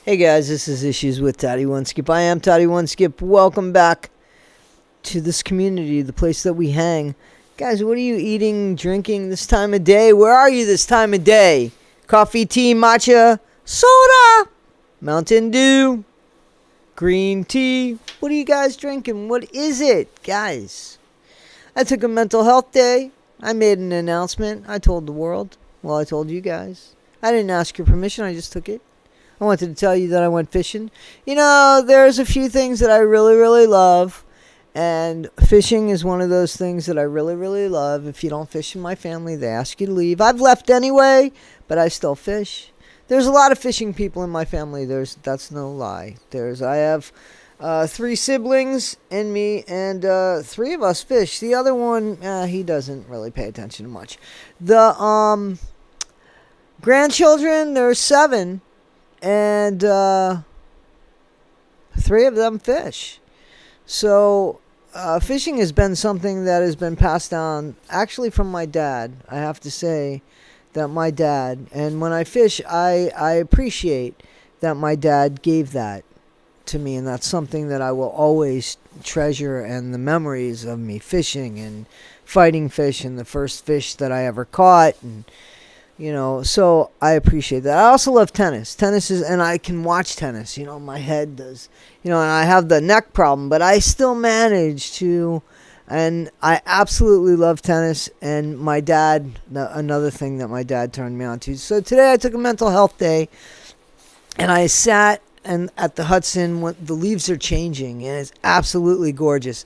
Hey guys, this is Issues with Toddy One Skip. I am Toddy One Skip. Welcome back to this community, the place that we hang. Guys, what are you eating, drinking this time of day? Where are you this time of day? Coffee, tea, matcha, soda, Mountain Dew, green tea. What are you guys drinking? What is it, guys? I took a mental health day. I made an announcement. I told the world. Well, I told you guys. I didn't ask your permission. I just took it. I wanted to tell you that I went fishing. You know, there's a few things that I really, really love. And fishing is one of those things that I really, really love. If you don't fish in my family, they ask you to leave. I've left anyway, but I still fish. There's a lot of fishing people in my family. That's no lie. I have 3 siblings and me, and 3 of us fish. The other one, he doesn't really pay attention to much. The grandchildren, there's 7. And 3 of them fish. So fishing has been something that has been passed down actually from my dad. I have to say that my dad, and when I fish, I appreciate that my dad gave that to me, and that's something that I will always treasure. And the memories of me fishing and fighting fish and the first fish that I ever caught, and so I appreciate that. I also love tennis. And I can watch tennis. My head does, and I have the neck problem, but I still manage to, and I absolutely love tennis. And my dad, another thing that my dad turned me on to. So today I took a mental health day, and I sat at the Hudson when the leaves are changing, and it's absolutely gorgeous.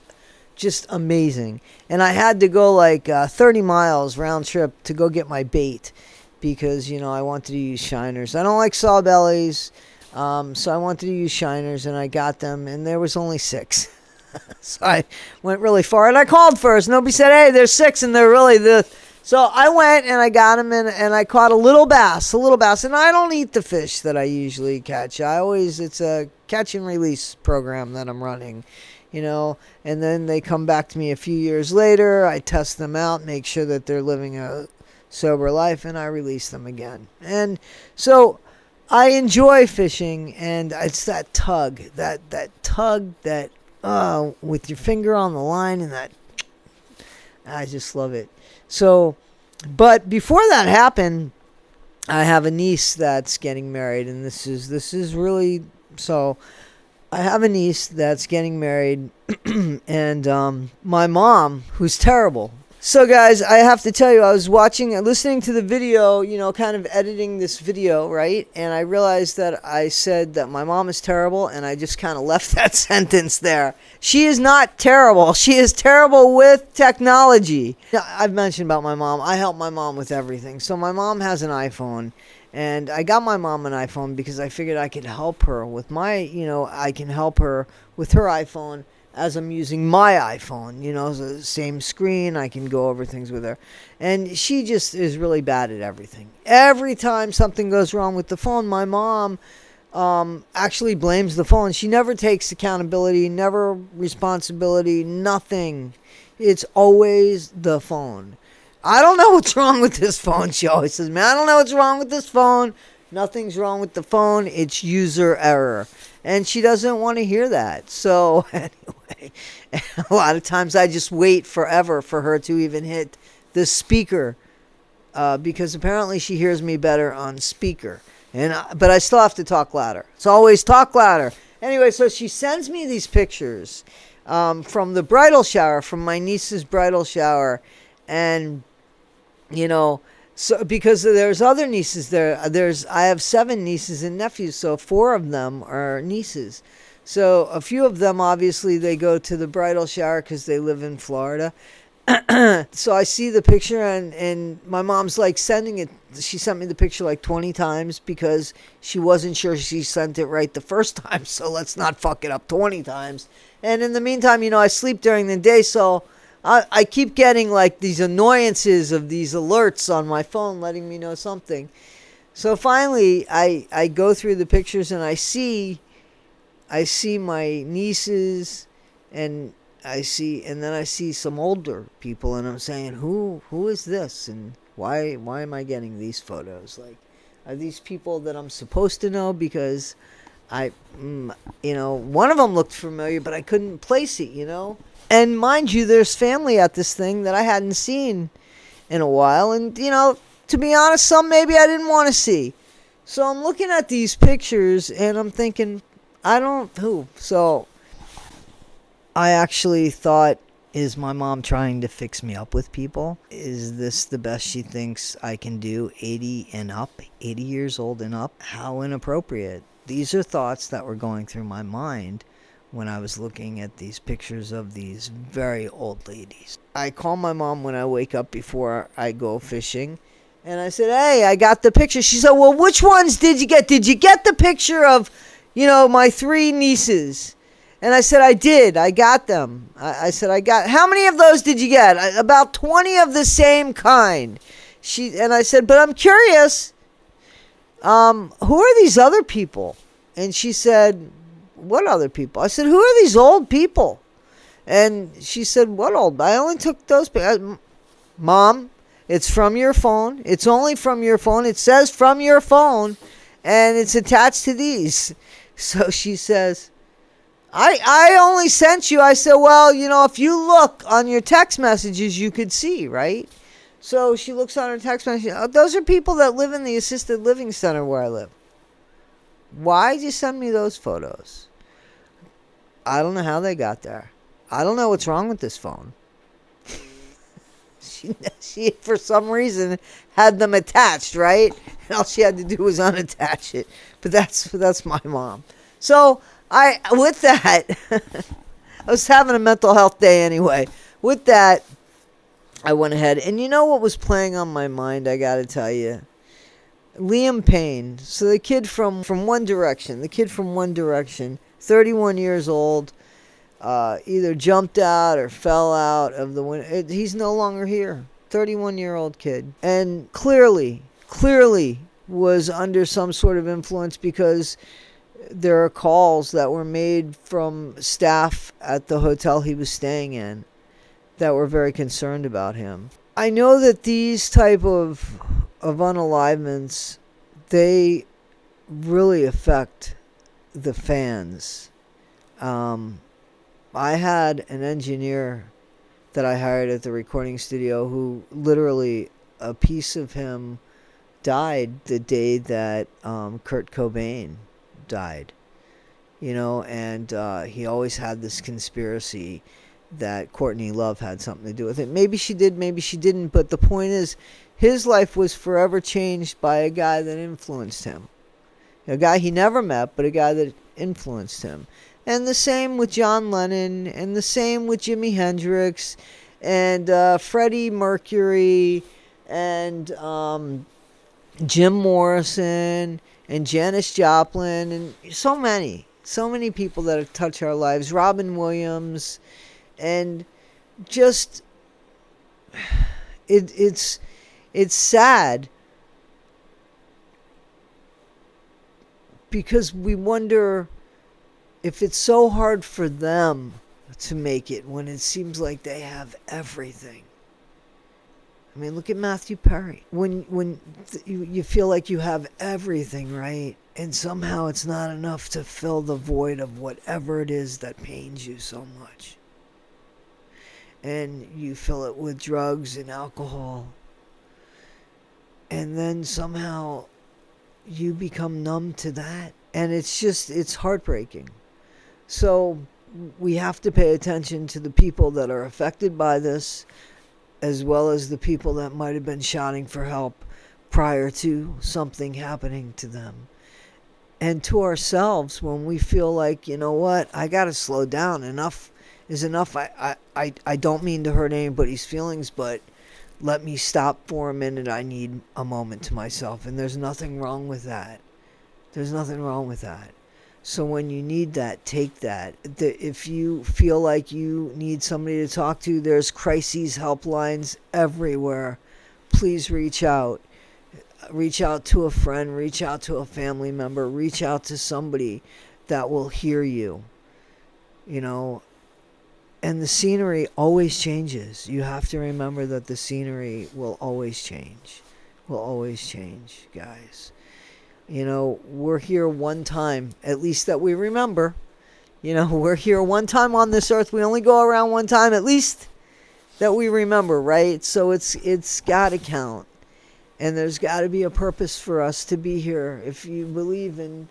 Just amazing. And I had to go like 30 miles round trip to go get my bait. Because, I wanted to use shiners. I don't like sawbellies, so I wanted to use shiners, and I got them, and there was only 6. So I went really far, and I called first. Nobody said, hey, there's 6, and they're really the... So I went, and I got them, and I caught a little bass, and I don't eat the fish that I usually catch. It's a catch and release program that I'm running, and then they come back to me a few years later. I test them out, make sure that they're living a sober life, and I release them again. And so I enjoy fishing, and it's that tug that with your finger on the line, and that I just love it. So, but before that happened, I have a niece that's getting married, and this is really so. I have a niece that's getting married, and my mom, who's terrible. So guys, I have to tell you, I was listening to the video, kind of editing this video, right? And I realized that I said that my mom is terrible, and I just kind of left that sentence there. She is not terrible. She is terrible with technology. I've mentioned about my mom. I help my mom with everything. So my mom has an iPhone, and I got my mom an iPhone because I figured I could help her with I can help her with her iPhone as I'm using my iPhone, the same screen. I can go over things with her. And she just is really bad at everything. Every time something goes wrong with the phone, my mom actually blames the phone. She never takes accountability, never responsibility, nothing. It's always the phone. I don't know what's wrong with this phone. She always says, man, I don't know what's wrong with this phone. Nothing's wrong with the phone. It's user error. And she doesn't want to hear that. So anyway, a lot of times I just wait forever for her to even hit the speaker, because apparently she hears me better on speaker. But I still have to talk louder. So always talk louder. Anyway, so she sends me these pictures from the bridal shower, from my niece's bridal shower. And, so because there's other nieces there, I have 7 nieces and nephews, so 4 of them are nieces. So a few of them, obviously, they go to the bridal shower because they live in Florida. So I see the picture, and my mom's like sending it. She sent me the picture like 20 times because she wasn't sure she sent it right the first time. So let's not fuck it up 20 times. And in the meantime, I sleep during the day, so I keep getting like these annoyances of these alerts on my phone letting me know something. So finally, I go through the pictures, and I see my nieces, and then I see some older people, and I'm saying, who is this, and why am I getting these photos? Like, are these people that I'm supposed to know? Because one of them looked familiar, but I couldn't place it, And mind you, there's family at this thing that I hadn't seen in a while. And, to be honest, some maybe I didn't want to see. So I'm looking at these pictures and I'm thinking, who? So I actually thought, is my mom trying to fix me up with people? Is this the best she thinks I can do? 80 and up, 80 years old and up? How inappropriate. These are thoughts that were going through my mind when I was looking at these pictures of these very old ladies. I call my mom when I wake up before I go fishing. And I said, hey, I got the picture. She said, well, which ones did you get? Did you get the picture of, my 3 nieces? And I said, I did. I got them. I said, how many of those did you get? About 20 of the same kind. And I said, but I'm curious, who are these other people? And she said, what other people? I said, who are these old people? And she said, what old? I only took those. Mom, it's from your phone. It's only from your phone. It says from your phone, and it's attached to these. So she says, I only sent you. I said, well, if you look on your text messages, you could see, right? So she looks on her text messages. Oh, those are people that live in the assisted living center where I live. Why did you send me those photos? I don't know how they got there. I don't know what's wrong with this phone. She for some reason had them attached, right? And all she had to do was unattach it. But that's my mom. So with that, I was having a mental health day anyway. With that, I went ahead. And you know what was playing on my mind, I got to tell you? Liam Payne. So the kid from One Direction. 31 years old. Either jumped out or fell out of the window. He's no longer here. 31-year-old kid. And clearly was under some sort of influence, because there are calls that were made from staff at the hotel he was staying in that were very concerned about him. I know that these type of unalivements, they really affect the fans. I had an engineer that I hired at the recording studio who literally, a piece of him died the day that Kurt Cobain died. And he always had this conspiracy that Courtney Love had something to do with it. Maybe she did, maybe she didn't, but the point is, his life was forever changed by a guy that influenced him. A guy he never met, but a guy that influenced him. And the same with John Lennon, and the same with Jimi Hendrix, and Freddie Mercury, and Jim Morrison, and Janis Joplin, and so many people that have touched our lives. Robin Williams, and just it's sad, because we wonder if it's so hard for them to make it when it seems like they have everything. I mean, look at Matthew Perry. When you feel like you have everything, right? And somehow it's not enough to fill the void of whatever it is that pains you so much. And you fill it with drugs and alcohol. And then somehow you become numb to that. And it's heartbreaking. So we have to pay attention to the people that are affected by this, as well as the people that might have been shouting for help prior to something happening to them. And to ourselves, when we feel like, you know what, I got to slow down. Enough is enough. I don't mean to hurt anybody's feelings, but let me stop for a minute. I need a moment to myself. And there's nothing wrong with that. There's nothing wrong with that. So when you need that, take that. If you feel like you need somebody to talk to, there's crises helplines everywhere. Please reach out. Reach out to a friend. Reach out to a family member. Reach out to somebody that will hear you. And the scenery always changes. You have to remember that the scenery will always change. Will always change, guys. We're here one time, at least that we remember. We're here one time on this earth. We only go around one time, at least that we remember, right? So it's got to count. And there's got to be a purpose for us to be here. If you believe in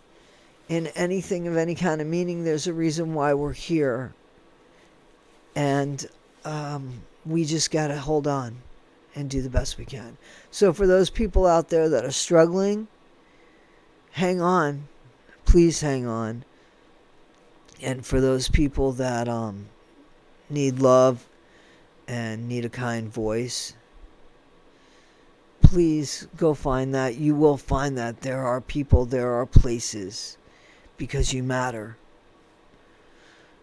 anything of any kind of meaning, there's a reason why we're here. And we just got to hold on and do the best we can. So for those people out there that are struggling, hang on. Please hang on. And for those people that need love and need a kind voice, please go find that. You will find that there are people, there are places, because you matter.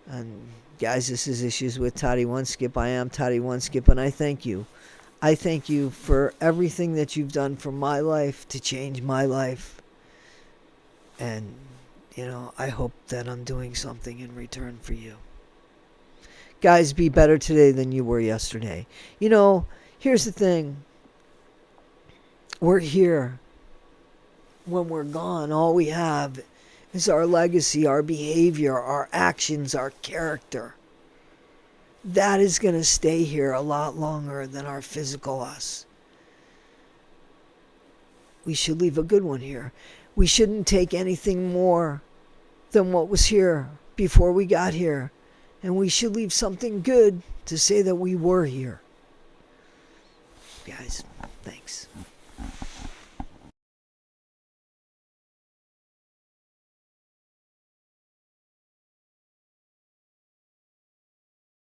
And guys, this is Issues with Toddy One Skip. I am Toddy One Skip, and I thank you. I thank you for everything that you've done for my life to change my life. And, I hope that I'm doing something in return for you. Guys, be better today than you were yesterday. Here's the thing. We're here. When we're gone, all we have is our legacy, our behavior, our actions, our character. That is going to stay here a lot longer than our physical us. We should leave a good one here. We shouldn't take anything more than what was here before we got here. And we should leave something good to say that we were here. Guys, thanks.